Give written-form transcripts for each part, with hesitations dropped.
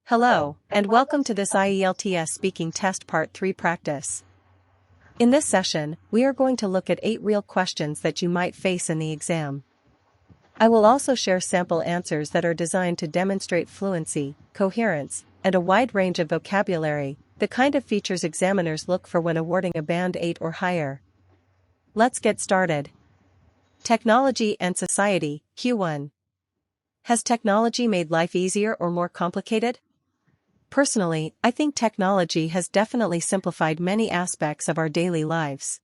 Hello, and welcome to this IELTS Speaking Test Part 3 practice. In this session, we are going to look at 8 real questions that you might face in the exam. I will also share sample answers that are designed to demonstrate fluency, coherence, and a wide range of vocabulary, the kind of features examiners look for when awarding a Band 8 or higher. Let's get started. Technology and Society, Q1. Has technology made life easier or more complicated? Personally, I think technology has definitely simplified many aspects of our daily lives.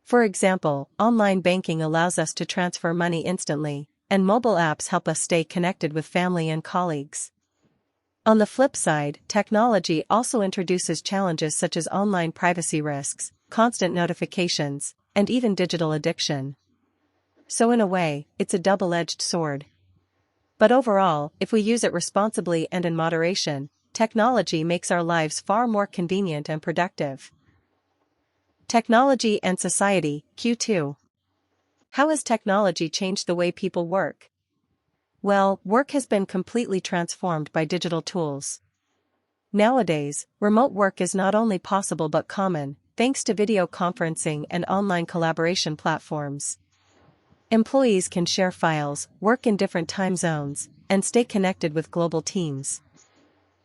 For example, online banking allows us to transfer money instantly, and mobile apps help us stay connected with family and colleagues. On the flip side, technology also introduces challenges such as online privacy risks, constant notifications, and even digital addiction. So in a way, it's a double-edged sword. But overall, if we use it responsibly and in moderation, technology makes our lives far more convenient and productive. Technology and Society, Q2. How has technology changed the way people work? Well, work has been completely transformed by digital tools. Nowadays, remote work is not only possible but common, thanks to video conferencing and online collaboration platforms. Employees can share files, work in different time zones, and stay connected with global teams.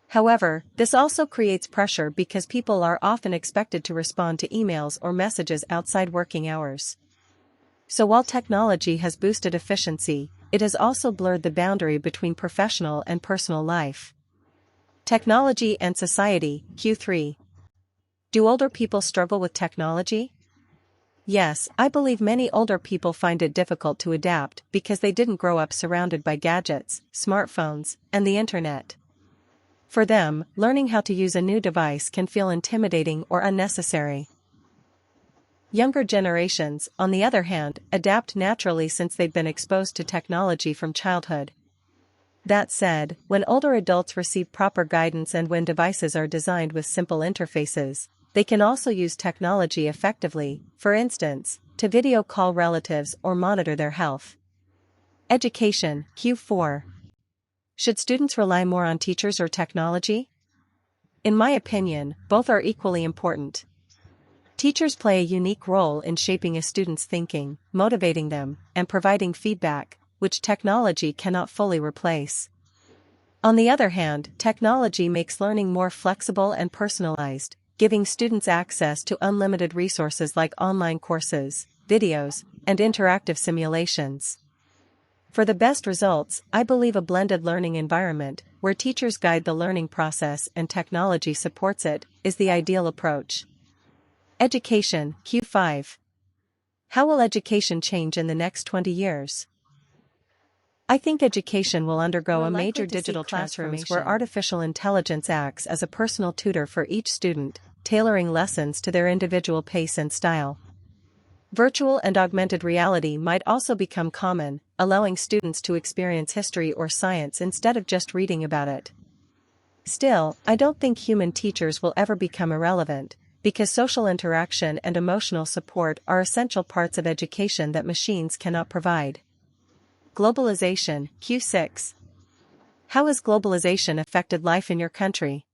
However, this also creates pressure because people are often expected to respond to emails or messages outside working hours. So while technology has boosted efficiency, it has also blurred the boundary between professional and personal life. Technology and Society, Q3. Do older people struggle with technology? Yes, I believe many older people find it difficult to adapt because they didn't grow up surrounded by gadgets, smartphones, and the internet. For them, learning how to use a new device can feel intimidating or unnecessary. Younger generations, on the other hand, adapt naturally since they've been exposed to technology from childhood. That said, when older adults receive proper guidance and when devices are designed with simple interfaces, they can also use technology effectively, for instance, to video call relatives or monitor their health. Education, Q4. Should students rely more on teachers or technology? In my opinion, both are equally important. Teachers play a unique role in shaping a student's thinking, motivating them, and providing feedback, which technology cannot fully replace. On the other hand, technology makes learning more flexible and personalized, giving students access to unlimited resources like online courses, videos, and interactive simulations. For the best results, I believe a blended learning environment, where teachers guide the learning process and technology supports it, is the ideal approach. Education, Q5. How will education change in the next 20 years? I think education will undergo a major digital transformation where artificial intelligence acts as a personal tutor for each student, tailoring lessons to their individual pace and style. Virtual and augmented reality might also become common, allowing students to experience history or science instead of just reading about it. Still, I don't think human teachers will ever become irrelevant, because social interaction and emotional support are essential parts of education that machines cannot provide. Globalization, Q6. How has globalization affected life in your country?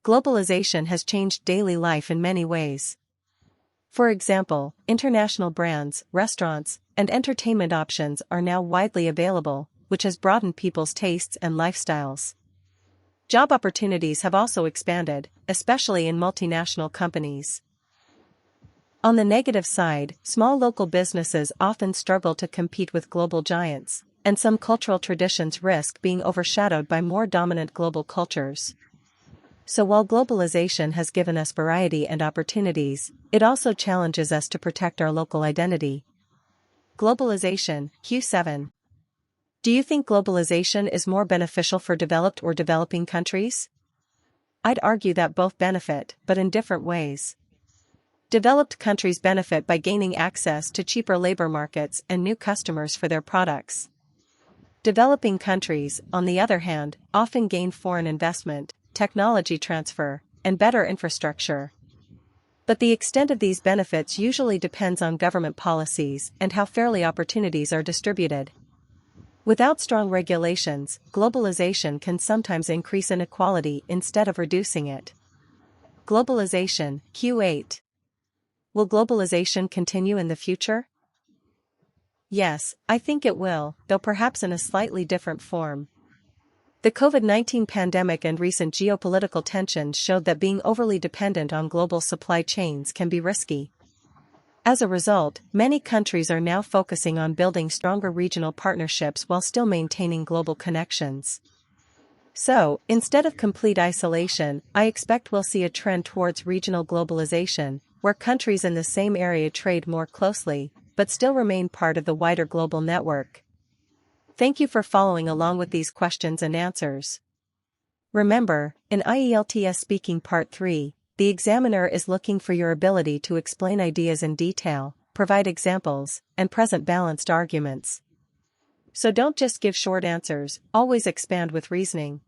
Globalization has changed daily life in many ways. For example, international brands, restaurants, and entertainment options are now widely available, which has broadened people's tastes and lifestyles. Job opportunities have also expanded, especially in multinational companies. On the negative side, small local businesses often struggle to compete with global giants, and some cultural traditions risk being overshadowed by more dominant global cultures. So while globalization has given us variety and opportunities, it also challenges us to protect our local identity. Globalization, Q7. Do you think globalization is more beneficial for developed or developing countries? I'd argue that both benefit, but in different ways. Developed countries benefit by gaining access to cheaper labor markets and new customers for their products. Developing countries, on the other hand, often gain foreign investment, technology transfer, and better infrastructure. But the extent of these benefits usually depends on government policies and how fairly opportunities are distributed. Without strong regulations, globalization can sometimes increase inequality instead of reducing it. Globalization, Q8. Will globalization continue in the future? Yes, I think it will, though perhaps in a slightly different form. The COVID-19 pandemic and recent geopolitical tensions showed that being overly dependent on global supply chains can be risky. As a result, many countries are now focusing on building stronger regional partnerships while still maintaining global connections. So, instead of complete isolation, I expect we'll see a trend towards regional globalization, where countries in the same area trade more closely, but still remain part of the wider global network. Thank you for following along with these questions and answers. Remember, in IELTS Speaking Part 3, the examiner is looking for your ability to explain ideas in detail, provide examples, and present balanced arguments. So don't just give short answers, always expand with reasoning.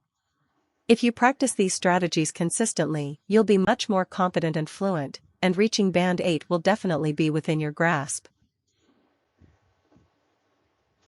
If you practice these strategies consistently, you'll be much more confident and fluent, and reaching Band 8 will definitely be within your grasp.